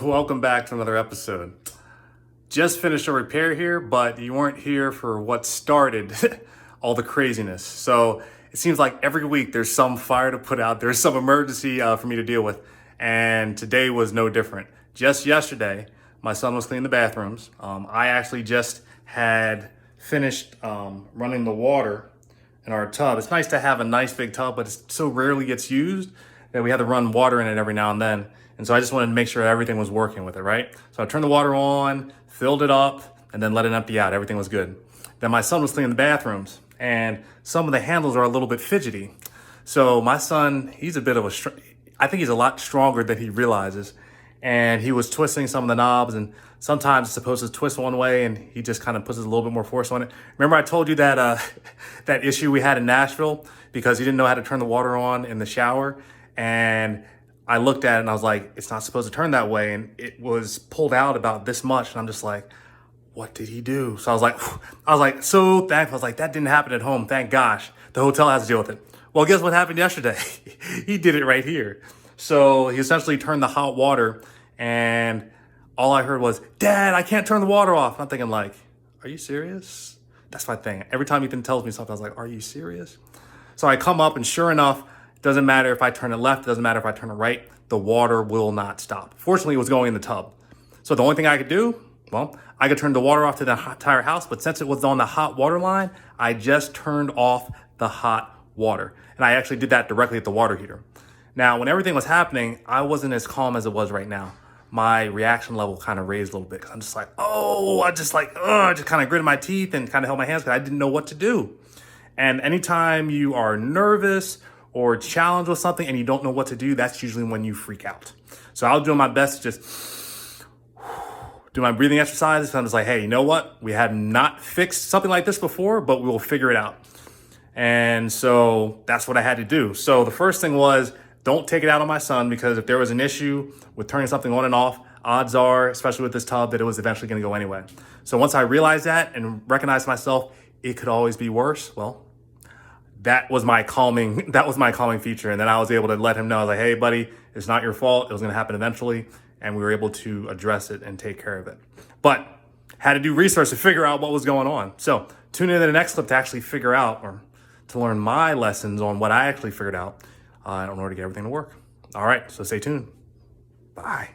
Welcome back to another episode. Just finished a repair here, but you weren't here for what started all the craziness. So it seems like every week there's some fire to put out, there's some emergency for me to deal with. And today was no different. Just yesterday, my son was cleaning the bathrooms. I actually just had finished running the water in our tub. It's nice to have a nice big tub, but it so rarely gets used that we had to run water in it every now and then. And so I just wanted to make sure everything was working with it, right? So I turned the water on, filled it up, and then let it empty out. Everything was good. Then my son was cleaning the bathrooms, and some of the handles are a little bit fidgety. So my son, he's a bit of I think he's a lot stronger than he realizes. And he was twisting some of the knobs, and sometimes it's supposed to twist one way, and he just kind of puts a little bit more force on it. Remember I told you that that issue we had in Nashville because he didn't know how to turn the water on in the shower? And I looked at it and I was like, it's not supposed to turn that way. And it was pulled out about this much. And I'm just like, what did he do? So I was like, so thankful. I was like, that didn't happen at home. Thank gosh. The hotel has to deal with it. Well, guess what happened yesterday? He did it right here. So he essentially turned the hot water, and all I heard was, Dad, I can't turn the water off. I'm thinking like, are you serious? That's my thing. Every time Ethan tells me something, I was like, are you serious? So I come up, and sure enough, it doesn't matter if I turn it left, it doesn't matter if I turn it right, the water will not stop. Fortunately, it was going in the tub. So the only thing I could do, well, I could turn the water off to the entire house, but since it was on the hot water line, I just turned off the hot water. And I actually did that directly at the water heater. Now, when everything was happening, I wasn't as calm as it was right now. My reaction level kind of raised a little bit because I'm just like, I just kind of gritted my teeth and kind of held my hands because I didn't know what to do. And anytime you are nervous or challenged with something and you don't know what to do, that's usually when you freak out. So I was doing my best to just do my breathing exercises. And I'm just like, hey, you know what? We have not fixed something like this before, but we will figure it out. And so that's what I had to do. So the first thing was, don't take it out on my son, because if there was an issue with turning something on and off, odds are, especially with this tub, that it was eventually going to go anyway. So once I realized that and recognized myself, it could always be worse. Well, that was my calming feature. And then I was able to let him know, I was like, hey, buddy, it's not your fault. It was going to happen eventually. And we were able to address it and take care of it. But had to do research to figure out what was going on. So tune in to the next clip to actually figure out, or to learn my lessons on what I actually figured out in order to get everything to work. All right, so stay tuned. Bye.